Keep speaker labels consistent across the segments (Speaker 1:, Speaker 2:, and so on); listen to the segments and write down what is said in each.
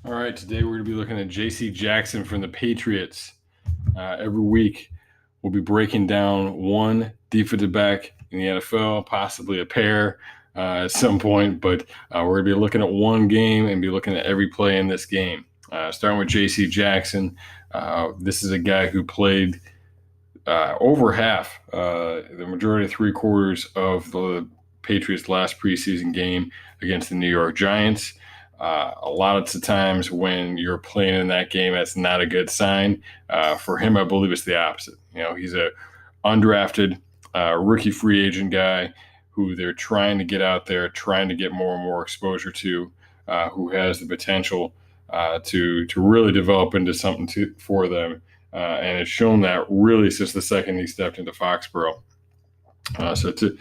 Speaker 1: All right, today we're going to be looking at J.C. Jackson from the Patriots. Every week, we'll be breaking down one defensive back in the NFL, possibly a pair at some point, but we're going to be looking at one game and be looking at every play in this game. Starting with J.C. Jackson, this is a guy who played over half, the majority of 3/4 of the Patriots' last preseason game against the New York Giants. A lot of the times when you're playing in that game, that's not a good sign. For him, I believe it's the opposite. He's a undrafted rookie free agent guy who they're trying to get out there, trying to get more and more exposure to, who has the potential to really develop into something for them. And it's shown that really since the second he stepped into Foxborough. So to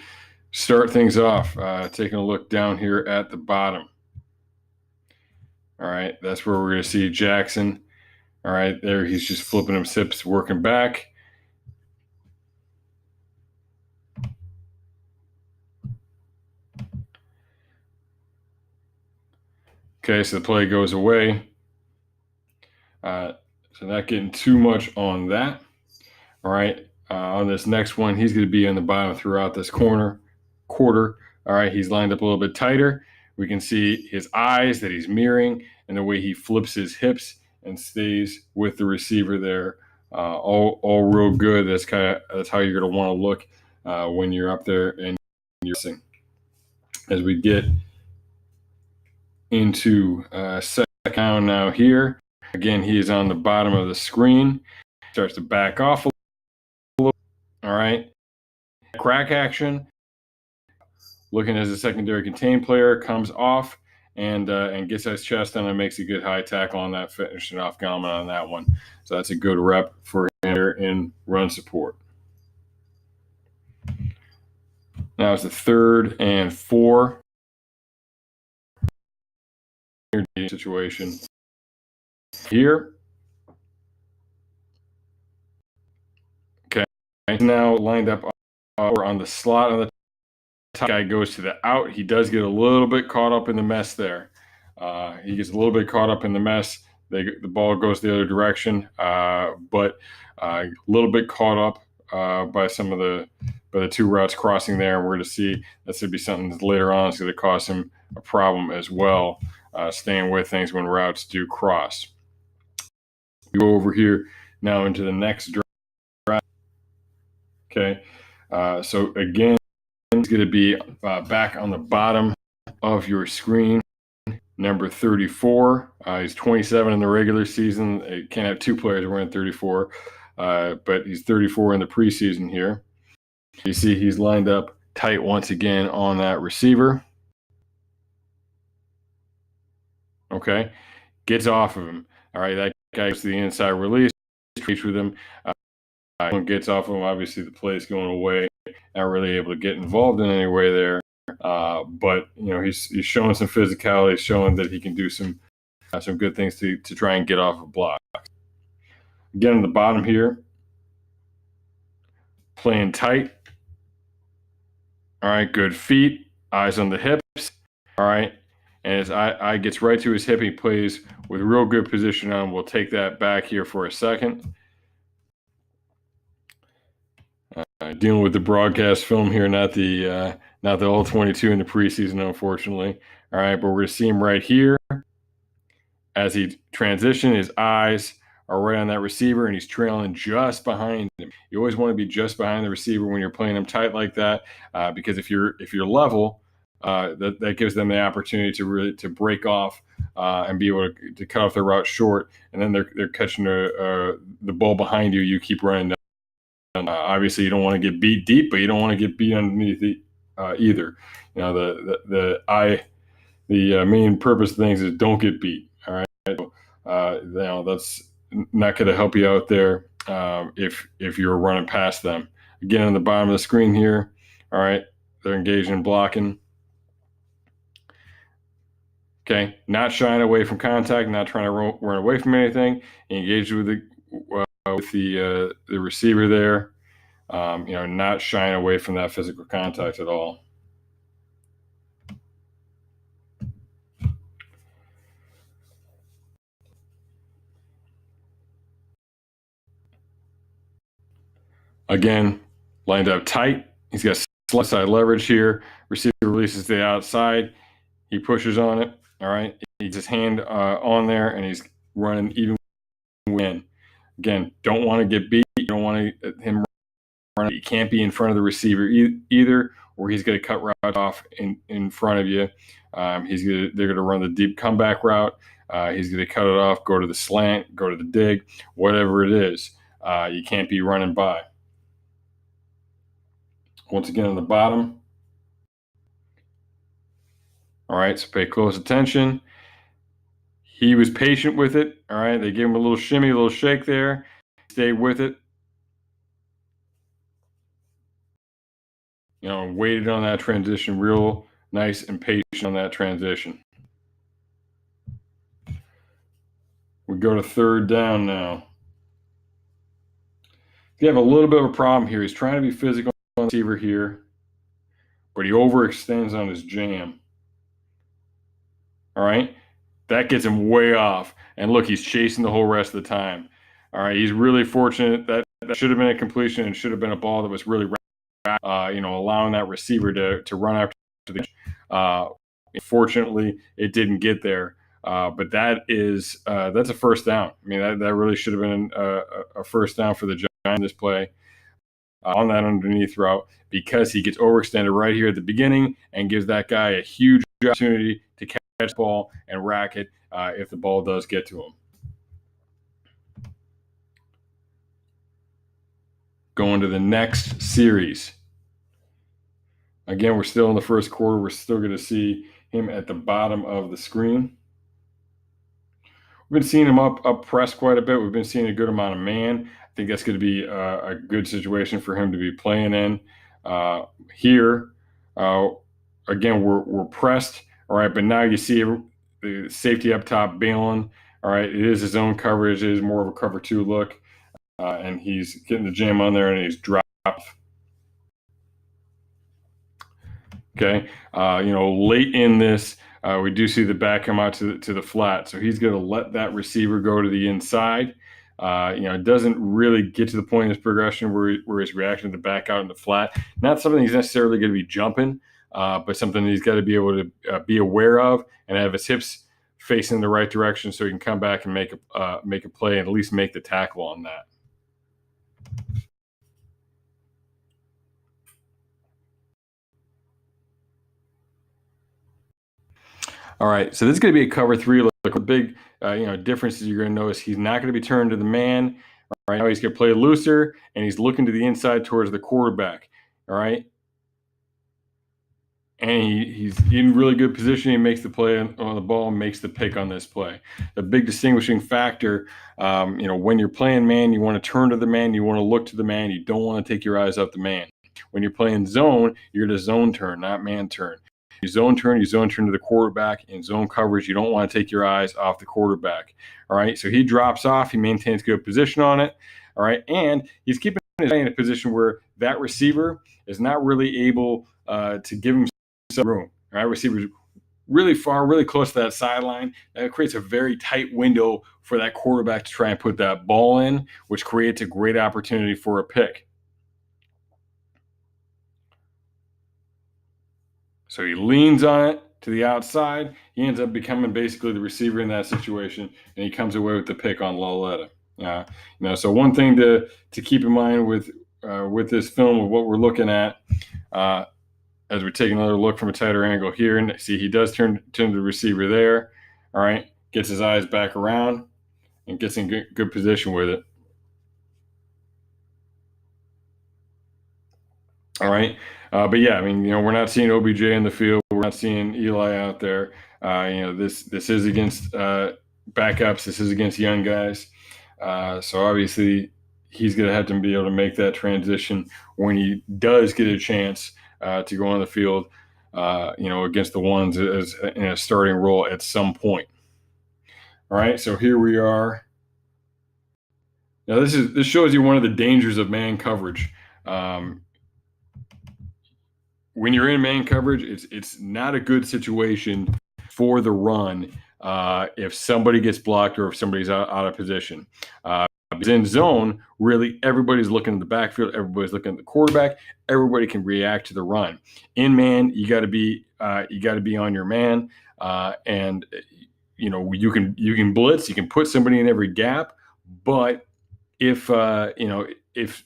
Speaker 1: start things off, taking a look down here at the bottom. All right, that's where we're going to see Jackson. All right, there he's just flipping him hips, working back. Okay, so the play goes away. So not getting too much on that. All right, on this next one, he's going to be on the bottom throughout this quarter. All right, he's lined up a little bit tighter. We can see his eyes that he's mirroring and the way he flips his hips and stays with the receiver there. All real good. That's how you're going to want to look when you're up there and you're missing. As we get into second down now here, again, he is on the bottom of the screen. Starts to back off a little. All right, crack action. Looking as a secondary contained player, comes off and gets his chest on and makes a good high tackle on that, finishing off Gallman on that one. So that's a good rep for him here in run support. Now it's the 3rd and 4 situation here. Okay, now lined up on the slot on the top. Guy goes to the out. He does get a little bit caught up in the mess there. He gets a little bit caught up in the mess. The ball goes the other direction, but a little bit caught up by the two routes crossing there. And we're going to see that's going to be something that later on is going to cause him a problem as well, staying with things when routes do cross. We go over here now into the next drive. Okay, so again, it's going to be back on the bottom of your screen. Number 34. He's 27 in the regular season. You can't have two players wearing 34, but he's 34 in the preseason here. You see he's lined up tight once again on that receiver. Okay, gets off of him. All right, that guy goes to the inside release, with him. Gets off of him. Obviously, the play is going away. Not really able to get involved in any way there. But he's showing some physicality, showing that he can do some good things to try and get off a block. Again, on the bottom here, playing tight. All right, good feet, eyes on the hips. All right, and his eye gets right to his hip. He plays with real good position on. We'll take that back here for a second. Dealing with the broadcast film here, not the all 22 in the preseason, unfortunately. All right, but we're going to see him right here. As he transitions, his eyes are right on that receiver, and he's trailing just behind him. You always want to be just behind the receiver when you're playing him tight like that, because if you're level, that gives them the opportunity to break off and be able to cut off their route short, and then they're catching the ball behind you. You keep running down. Obviously, you don't want to get beat deep, but you don't want to get beat underneath either. The main purpose of things is don't get beat. All right, that's not going to help you out there if you're running past them. Again, on the bottom of the screen here. All right, they're engaged in blocking. Okay, not shying away from contact, not trying to run away from anything. Engaged with the receiver there. Not shying away from that physical contact at all. Again, lined up tight. He's got left side leverage here. Receiver releases to the outside. He pushes on it. All right. He gets his hand on there, and he's running even in. Again, don't want to get beat. You don't want him run. You can't be in front of the receiver either, or he's going to cut routes off in front of you. They're going to run the deep comeback route. He's going to cut it off, go to the slant, go to the dig, whatever it is. You can't be running by. Once again, on the bottom. All right, so pay close attention. He was patient with it. All right, they gave him a little shimmy, a little shake there. Stayed with it. Waited on that transition, real nice and patient on that transition. We go to third down now. You have a little bit of a problem here. He's trying to be physical on the receiver here, but he overextends on his jam. All right, that gets him way off. And look, he's chasing the whole rest of the time. All right, he's really fortunate that should have been a completion and should have been a ball that was really allowing that receiver to run after the. Fortunately, it didn't get there. But that's a first down. I mean, that really should have been a first down for the Giants in this play on that underneath route, because he gets overextended right here at the beginning and gives that guy a huge opportunity to catch the ball and rack it if the ball does get to him. Going to the next series. Again, we're still in the first quarter. We're still going to see him at the bottom of the screen. We've been seeing him up press quite a bit. We've been seeing a good amount of man. I think that's going to be a good situation for him to be playing in. Here, again, we're pressed. All right, but now you see the safety up top bailing. All right, it is his own coverage. It is more of a cover two look. And he's getting the jam on there, and he's dropped. Okay, late in this, we do see the back come out to the flat, so he's going to let that receiver go to the inside. It doesn't really get to the point in his progression where he's reacting to back out in the flat. Not something he's necessarily going to be jumping, but something he's got to be able to be aware of and have his hips facing the right direction so he can come back and make a play and at least make the tackle on that. All right, so this is going to be a cover three look. The big differences you're going to notice, he's not going to be turned to the man. All right, he's going to play looser, and he's looking to the inside towards the quarterback. All right, and he's in really good position. He makes the play on the ball and makes the pick on this play. The big distinguishing factor, when you're playing man, you want to turn to the man, you want to look to the man, you don't want to take your eyes off the man. When you're playing zone, you're to zone turn, not man turn. You zone turn to the quarterback. In zone coverage, you don't want to take your eyes off the quarterback. All right, so he drops off. He maintains good position on it. All right, and he's keeping his guy in a position where that receiver is not really able to give him some room. All right, receiver's really far, really close to that sideline. That creates a very tight window for that quarterback to try and put that ball in, which creates a great opportunity for a pick. So he leans on it to the outside. He ends up becoming basically the receiver in that situation, and he comes away with the pick on Laletta. So one thing to keep in mind with this film of what we're looking at, as we take another look from a tighter angle here, and see he does turn to the receiver there. All right, gets his eyes back around and gets in good position with it. All right. But yeah, I mean, we're not seeing OBJ in the field. We're not seeing Eli out there. This is against backups. This is against young guys. So obviously he's going to have to be able to make that transition when he does get a chance to go on the field, against the ones as in a starting role at some point. All right. So here we are. Now this shows you one of the dangers of man coverage. When you're in man coverage, it's not a good situation for the run if somebody gets blocked or if somebody's out of position. In zone, really everybody's looking at the backfield, everybody's looking at the quarterback, everybody can react to the run. In man, you got to be on your man, and you can blitz, you can put somebody in every gap, but if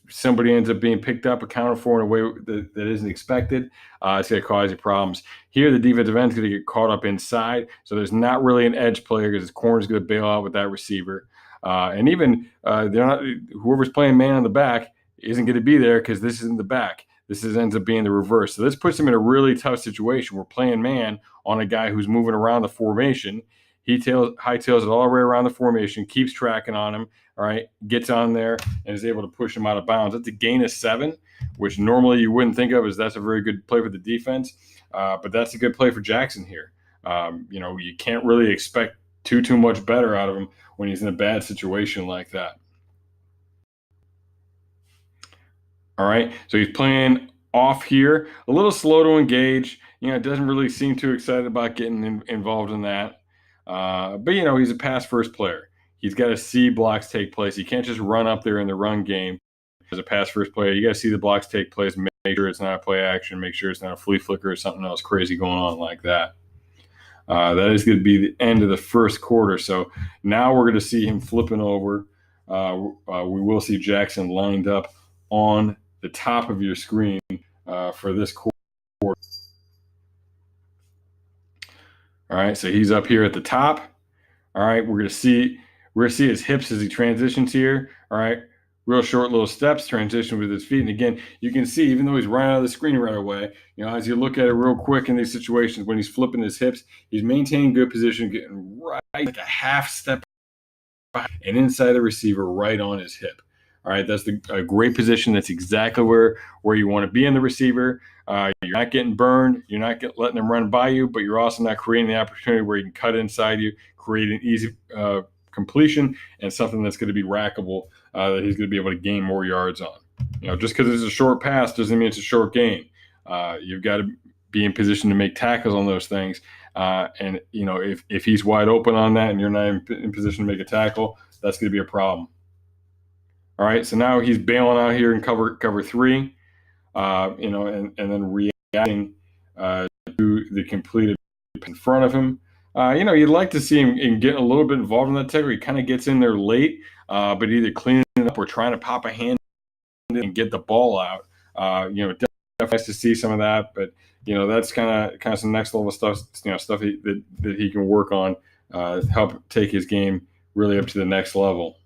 Speaker 1: somebody ends up being picked up, accounted for in a way that isn't expected, it's going to cause you problems. Here, the defensive end is going to get caught up inside, so there's not really an edge player because his corner's going to bail out with that receiver. And even whoever's playing man on the back isn't going to be there because this isn't the back. This ends up being the reverse. So this puts him in a really tough situation. We're playing man on a guy who's moving around the formation. He hightails it all the way around the formation, keeps tracking on him, all right, gets on there and is able to push him out of bounds. That's a gain of 7, which normally you wouldn't think of as that's a very good play for the defense, but that's a good play for Jackson here. You can't really expect too much better out of him when he's in a bad situation like that. All right, so he's playing off here, a little slow to engage. Doesn't really seem too excited about getting involved in that. But he's a pass first player. He's got to see blocks take place. He can't just run up there in the run game as a pass first player. You got to see the blocks take place, make sure it's not a play action, make sure it's not a flea flicker or something else crazy going on like that. That is going to be the end of the first quarter. So now we're going to see him flipping over. We will see Jackson lined up on the top of your screen for this quarter. All right, so he's up here at the top. All right, we're gonna see his hips as he transitions here. All right, real short little steps, transition with his feet. And again, you can see, even though he's running out of the screen right away, as you look at it real quick in these situations, when he's flipping his hips, he's maintaining good position, getting right like a half step behind and inside the receiver right on his hip. All right, that's a great position. That's exactly where you want to be in the receiver. You're not getting burned. You're not letting them run by you, but you're also not creating the opportunity where you can cut inside you, create an easy completion and something that's going to be rackable that he's going to be able to gain more yards on. Just because it's a short pass doesn't mean it's a short gain. You've got to be in position to make tackles on those things. And if he's wide open on that and you're not in position to make a tackle, that's going to be a problem. All right, so now he's bailing out here in cover 3, and then reacting to the completed in front of him. You'd like to see him get a little bit involved in that tackle. He kind of gets in there late, but either cleaning it up or trying to pop a hand and get the ball out. Definitely nice to see some of that, but that's kind of some next level stuff. Stuff that he can work on, help take his game really up to the next level.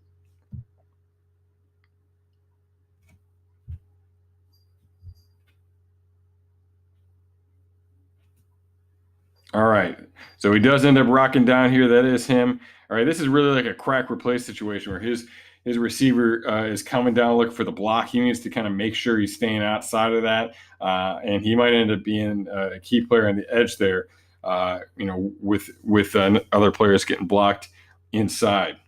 Speaker 1: All right, so he does end up rocking down here. That is him. All right, this is really like a crack replace situation where his receiver is coming down looking for the block. He needs to kind of make sure he's staying outside of that, and he might end up being a key player on the edge there. With other players getting blocked inside.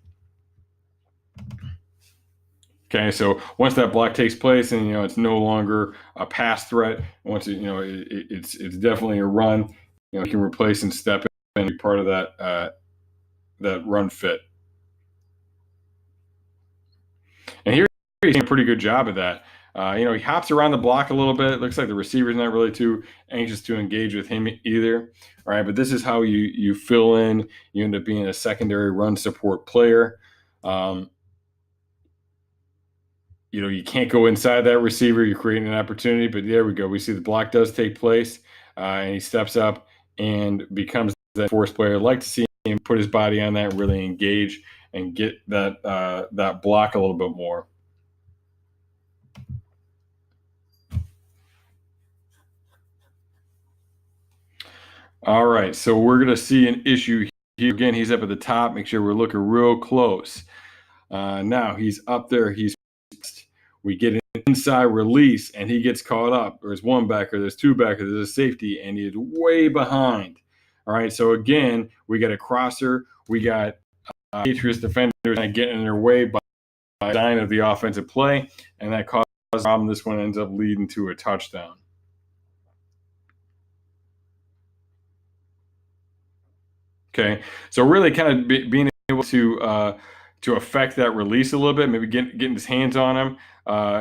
Speaker 1: Okay, so once that block takes place, and it's no longer a pass threat. Once it's definitely a run. You can replace and step in and be part of that run fit. And here he's doing a pretty good job of that. He hops around the block a little bit. It looks like the receiver's not really too anxious to engage with him either. All right, but this is how you fill in. You end up being a secondary run support player. You can't go inside that receiver. You're creating an opportunity, but there we go. We see the block does take place, and he steps up and becomes that force player. I'd like to see him put his body on that, really engage and get that block a little bit more. All right, so we're going to see an issue here. Again, he's up at the top. Make sure we're looking real close. Now he's up there. We get an inside release, and he gets caught up. There's one backer, there's two backers, there's a safety, and he's way behind. All right, so again, we got a crosser. We got Patriots defenders getting in their way by design of the offensive play, and that causes a problem. This one ends up leading to a touchdown. Okay, so really kind of being able to to affect that release a little bit, maybe getting his hands on him.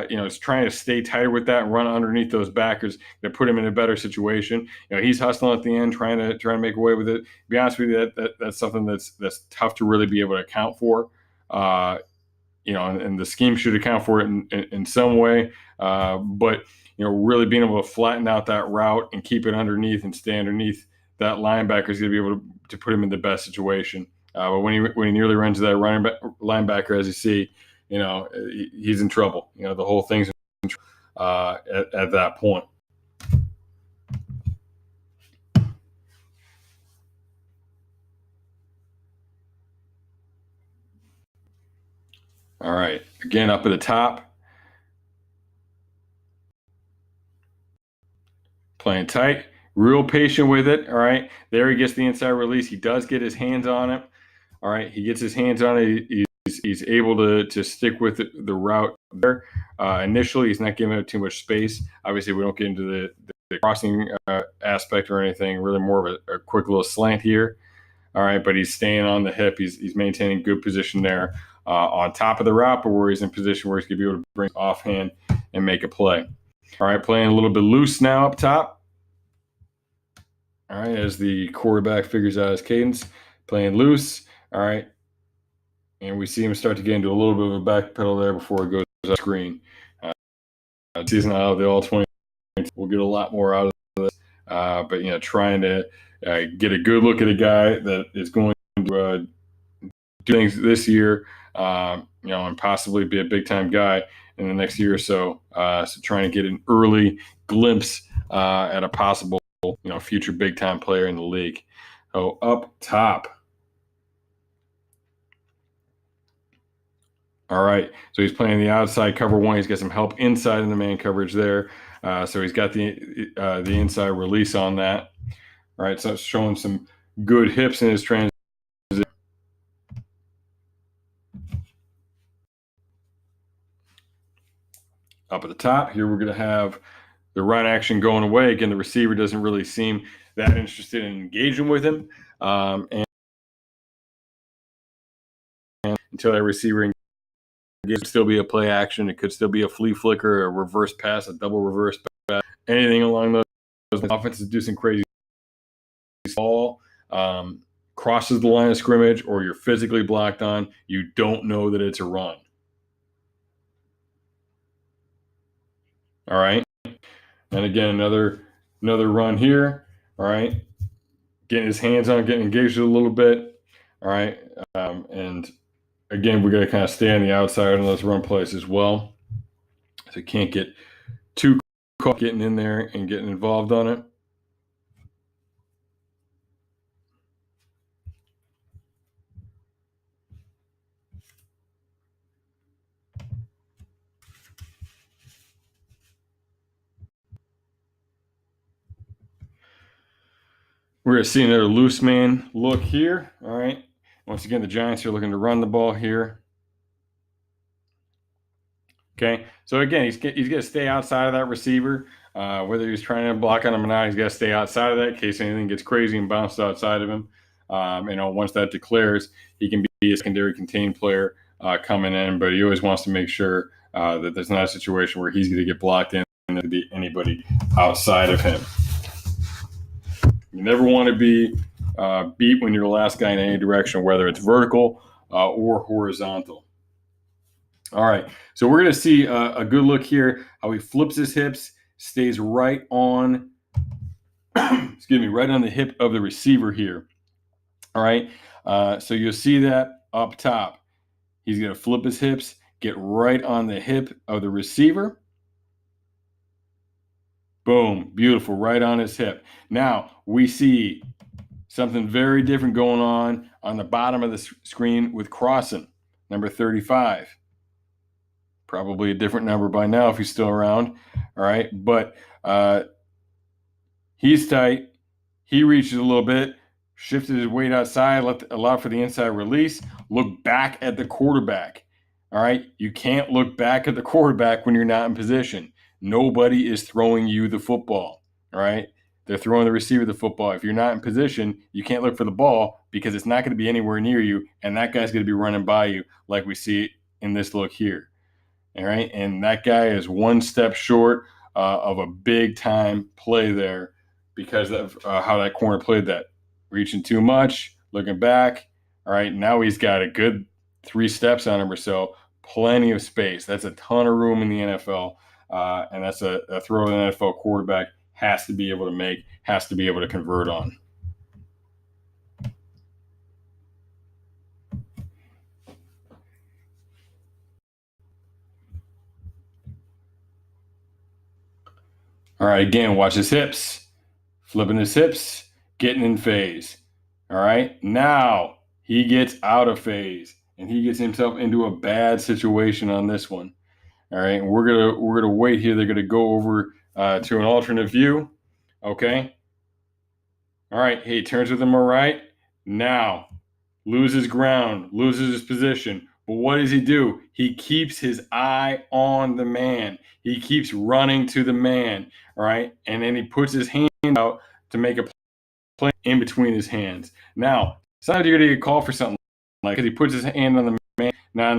Speaker 1: He's trying to stay tighter with that and run underneath those backers to put him in a better situation. He's hustling at the end, trying to make away with it. To be honest with you, that's something that's tough to really be able to account for. And the scheme should account for it in some way. But really being able to flatten out that route and keep it underneath and stay underneath that linebacker is going to be able to put him in the best situation. But when he nearly runs to that linebacker, as you see, he's in trouble. The whole thing's in trouble at that point. All right, again, up at the top. Playing tight, real patient with it. All right, there he gets the inside release. He does get his hands on it. All right, he gets his hands on it. He's able to stick with the route there. Initially, he's not giving it too much space. Obviously, we don't get into the crossing aspect or anything. Really more of a quick little slant here. All right, but he's staying on the hip. He's maintaining good position there on top of the route, but where he's in position where he's going to be able to bring offhand and make a play. All right, playing a little bit loose now up top. All right, as the quarterback figures out his cadence, playing loose. All right, and we see him start to get into a little bit of a back pedal there before it goes off screen. Season out of the all-20, we'll get a lot more out of this. But trying to get a good look at a guy that is going to do things this year, and possibly be a big-time guy in the next year or so. So trying to get an early glimpse at a possible, future big-time player in the league. So up top. All right, so he's playing the outside cover one. He's got some help inside in the man coverage there. So he's got the inside release on that. All right, so it's showing some good hips in his transition. Up at the top here, we're going to have the run action going away. Again, the receiver doesn't really seem that interested in engaging with him, and until that receiver. It could still be a play action. It could still be a flea flicker, a reverse pass, a double reverse pass, anything along those. Offenses do some crazy ball, crosses the line of scrimmage, or you're physically blocked on. You don't know that it's a run. All right, and again another run here. All right, getting his hands on, getting engaged a little bit. All right, and again, we're going to kind of stay on the outside on those run plays as well. So you can't get too caught getting in there and getting involved on it. We're going to see another loose man look here. All right. Once again, the Giants are looking to run the ball here. Okay. So again, he's going to stay outside of that receiver. Whether he's trying to block on him or not, he's got to stay outside of that in case anything gets crazy and bounced outside of him. Once that declares, he can be a secondary contained player coming in, but he always wants to make sure that there's not a situation where he's going to get blocked in and there'll be anybody outside of him. You never want to be beat when you're the last guy in any direction, whether it's vertical or horizontal. All right, so we're going to see a good look here, how he flips his hips, stays right on, right on the hip of the receiver here. All right, so you'll see that up top. He's going to flip his hips, get right on the hip of the receiver. Boom, beautiful, right on his hip. Now, we see something very different going on the bottom of the screen with Crossan, number 35. Probably a different number by now if he's still around. All right, but he's tight. He reaches a little bit, shifted his weight outside, allow for the inside release, look back at the quarterback. All right, you can't look back at the quarterback when you're not in position. Nobody is throwing you the football, all right? They're throwing the receiver the football. If you're not in position, you can't look for the ball because it's not going to be anywhere near you, and that guy's going to be running by you like we see in this look here. All right, and that guy is one step short of a big-time play there because of how that corner played that. Reaching too much, looking back. All right, now he's got a good 3 steps on him or so. Plenty of space. That's a ton of room in the NFL, and that's a throw an NFL quarterback has to be able to make, has to be able to convert on. All right, again, watch his hips. Flipping his hips, getting in phase. All right, now he gets out of phase and he gets himself into a bad situation on this one. All right, and we're gonna wait here. They're gonna go over to an alternate view. Okay. All right, he turns with him all right. Now loses ground, loses his position. But what does he do? He keeps his eye on the man. He keeps running to the man. All right, and then he puts his hand out to make a play in between his hands. Now, sometimes you're going to get called for something like because he puts his hand on the man. Now,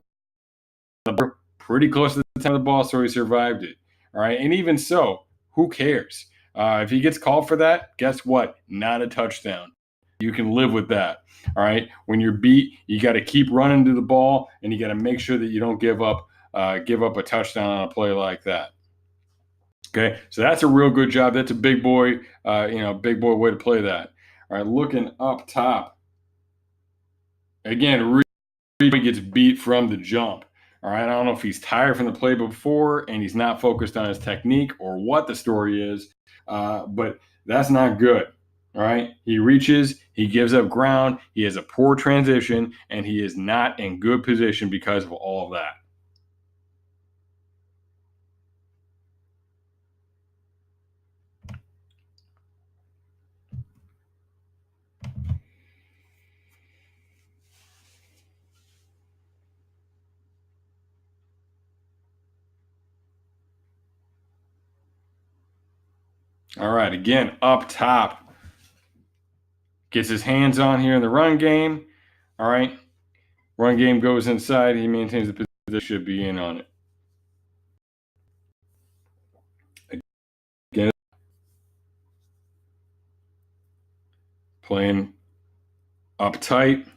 Speaker 1: pretty close to the time of the ball, so he survived it. All right, and even so, who cares? If he gets called for that, guess what? Not a touchdown. You can live with that. All right. When you're beat, you got to keep running to the ball, and you got to make sure that you don't give up a touchdown on a play like that. Okay, so that's a real good job. That's a big boy, big boy way to play that. All right, looking up top. Again, really gets beat from the jump. All right, I don't know if he's tired from the play before and he's not focused on his technique or what the story is, but that's not good. All right, he reaches, he gives up ground, he has a poor transition, and he is not in good position because of all of that. All right, again, up top. Gets his hands on here in the run game. All right. Run game goes inside. He maintains the position, should be in on it. Again, playing up tight.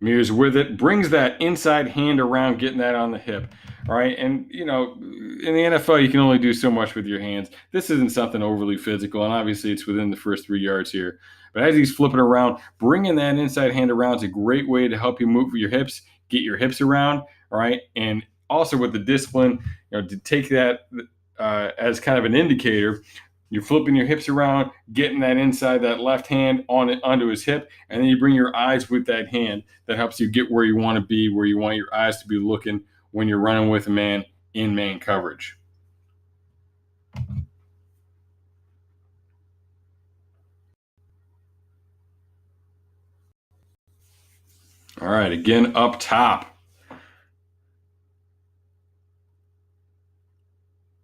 Speaker 1: Mirrors with it, brings that inside hand around, getting that on the hip. All right. And, in the NFL, you can only do so much with your hands. This isn't something overly physical, and obviously it's within the first 3 yards here. But as he's flipping around, bringing that inside hand around is a great way to help you move your hips, get your hips around. All right. And also with the discipline, to take that as kind of an indicator. You're flipping your hips around, getting that inside, that left hand onto his hip, and then you bring your eyes with that hand. That helps you get where you want to be, where you want your eyes to be looking when you're running with a man in man coverage. All right, again up top.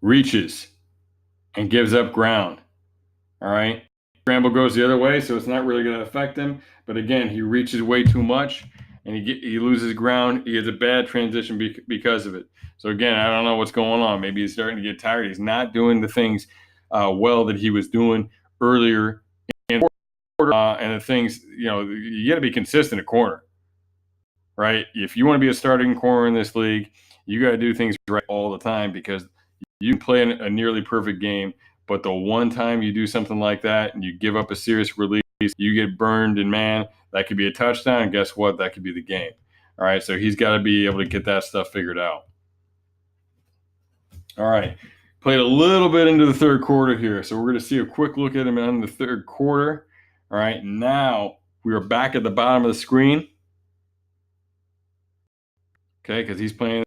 Speaker 1: Reaches and gives up ground. All right. Scramble goes the other way, so it's not really going to affect him. But again, he reaches way too much, and he loses ground. He has a bad transition because of it. So again, I don't know what's going on. Maybe he's starting to get tired. He's not doing the things well that he was doing earlier in the quarter. And the things, you got to be consistent at corner, right? If you want to be a starting corner in this league, you got to do things right all the time because you can play a nearly perfect game. But the one time you do something like that and you give up a serious release, you get burned, and man, that could be a touchdown. And guess what? That could be the game. All right. So he's got to be able to get that stuff figured out. All right. Played a little bit into the third quarter here. So we're going to see a quick look at him in the third quarter. All right. Now we are back at the bottom of the screen. Okay. Because he's playing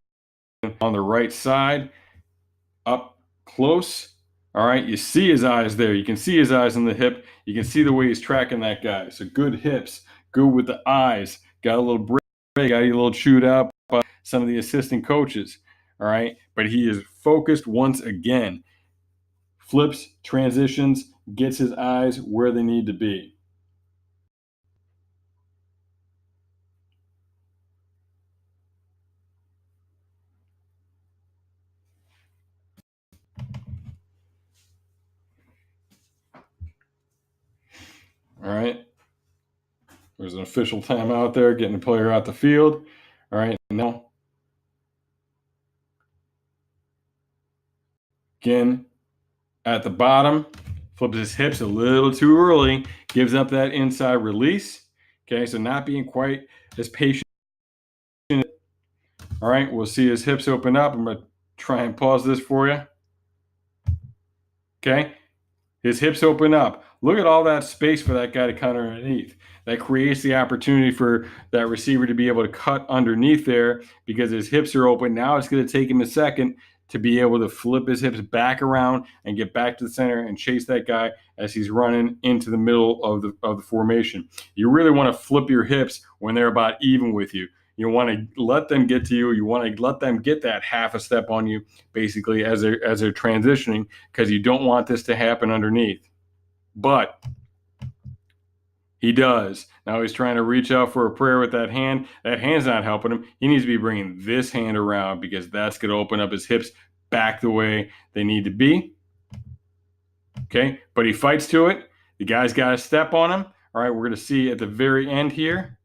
Speaker 1: on the right side, up close. All right, you see his eyes there. You can see his eyes on the hip. You can see the way he's tracking that guy. So good hips, good with the eyes. Got a little break, got a little chewed up by some of the assistant coaches. All right, but he is focused once again. flips, transitions, gets his eyes where they need to be. All right. There's an official timeout there, getting the player out the field. All right. Now, again, at the bottom, flips his hips a little too early, gives up that inside release. Okay, so not being quite as patient. All right, we'll see his hips open up. I'm going to try and pause this for you. Okay, his hips open up. Look at all that space for that guy to cut underneath. That creates the opportunity for that receiver to be able to cut underneath there because his hips are open. Now it's going to take him a second to be able to flip his hips back around and get back to the center and chase that guy as he's running into the middle of the formation. You really want to flip your hips when they're about even with you. You want to let them get to you. You want to let them get that half a step on you, basically, as they're transitioning, because you don't want this to happen underneath. But he does. Now he's trying to reach out for a prayer with that hand. That hand's not helping him. He needs to be bringing this hand around because that's going to open up his hips back the way they need to be. Okay, but he fights to it. The guy's got to step on him. All right, we're going to see at the very end here.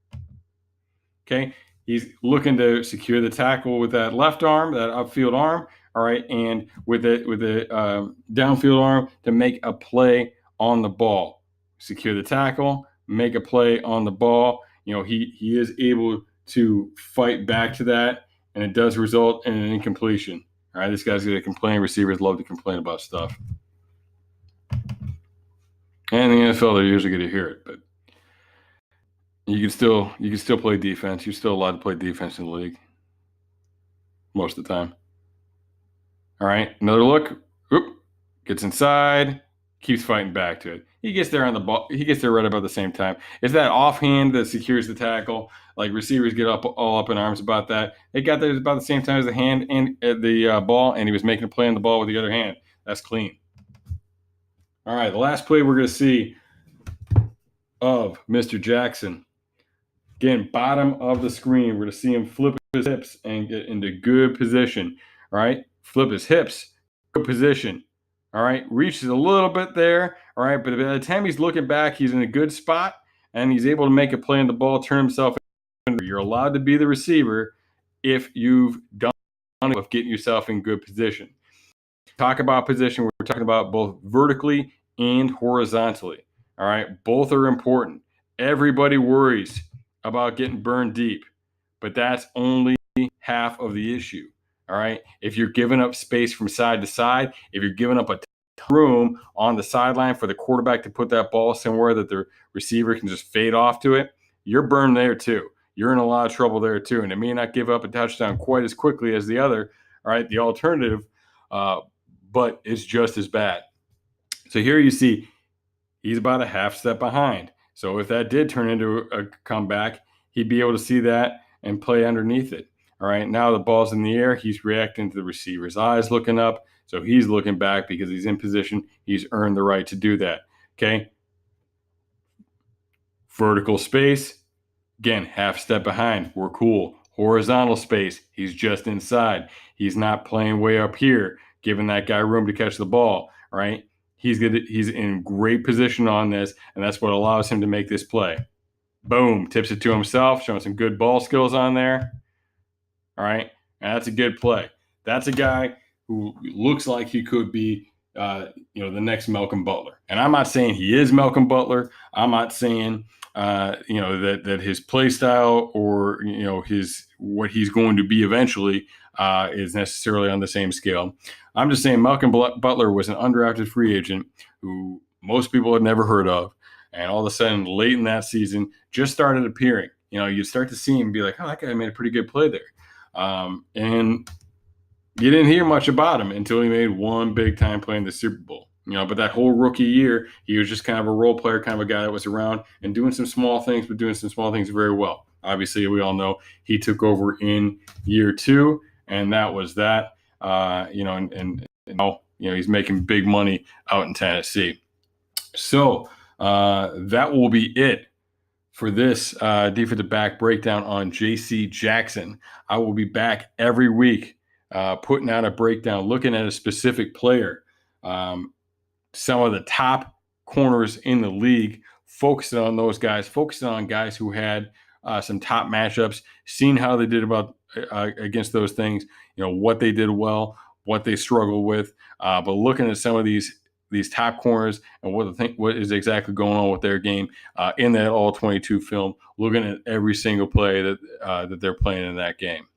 Speaker 1: Okay, he's looking to secure the tackle with that left arm, that upfield arm. All right, and with the downfield arm to make a play on the ball. Secure the tackle, make a play on the ball. You know, he is able to fight back to that, and it does result in an incompletion. All right, this guy's going to complain. Receivers love to complain about stuff. And in the NFL, they're usually going to hear it, but you can still play defense. You're still allowed to play defense in the league most of the time. All right, another look. Oop, gets inside, keeps fighting back to it. He gets there on the ball. He gets there right about the same time. It's that offhand that secures the tackle. Like receivers get all up in arms about that. They got there about the same time as the hand and the ball, and he was making a play on the ball with the other hand. That's clean. All right, the last play we're going to see of Mr. Jackson. Again, bottom of the screen. We're going to see him flip his hips and get into good position. All right, flip his hips, good position. All right, reaches a little bit there. All right, but by the time he's looking back, he's in a good spot, and he's able to make a play on the ball, turn himself in. You're allowed to be the receiver if you've done with getting yourself in good position. Talk about position. We're talking about both vertically and horizontally. All right, both are important. Everybody worries about getting burned deep, but that's only half of the issue. All right, if you're giving up space from side to side, if you're giving up a room on the sideline for the quarterback to put that ball somewhere that the receiver can just fade off to it, you're burned there too. You're in a lot of trouble there too, and it may not give up a touchdown quite as quickly as the other. All right, the alternative, but it's just as bad. So here you see he's about a half step behind. So if that did turn into a comeback, he'd be able to see that and play underneath it. All right, now the ball's in the air. He's reacting to the receiver's eyes looking up. So he's looking back because he's in position. He's earned the right to do that. Okay. Vertical space. Again, half step behind. We're cool. Horizontal space. He's just inside. He's not playing way up here, giving that guy room to catch the ball. All right. He's in great position on this, and that's what allows him to make this play. Boom. Tips it to himself, showing some good ball skills on there. All right. And that's a good play. That's a guy who looks like he could be, the next Malcolm Butler. And I'm not saying he is Malcolm Butler. I'm not saying, that his play style or, what he's going to be eventually is necessarily on the same scale. I'm just saying Malcolm Butler was an undrafted free agent who most people had never heard of. And all of a sudden, late in that season, just started appearing. You start to see him and be like, oh, that guy made a pretty good play there. And you didn't hear much about him until he made one big time play in the Super Bowl. But that whole rookie year, he was just kind of a role player, kind of a guy that was around and doing some small things, but doing some small things very well. Obviously, we all know he took over in year 2, and that was that. And now he's making big money out in Tennessee. So that will be it for this defensive back breakdown on J.C. Jackson. I will be back every week putting out a breakdown, looking at a specific player, some of the top corners in the league, focusing on those guys, focusing on guys who had some top matchups, seeing how they did against those things, what they did well, what they struggled with, but looking at some of these top corners and what is exactly going on with their game in that all 22 film, looking at every single play that they're playing in that game.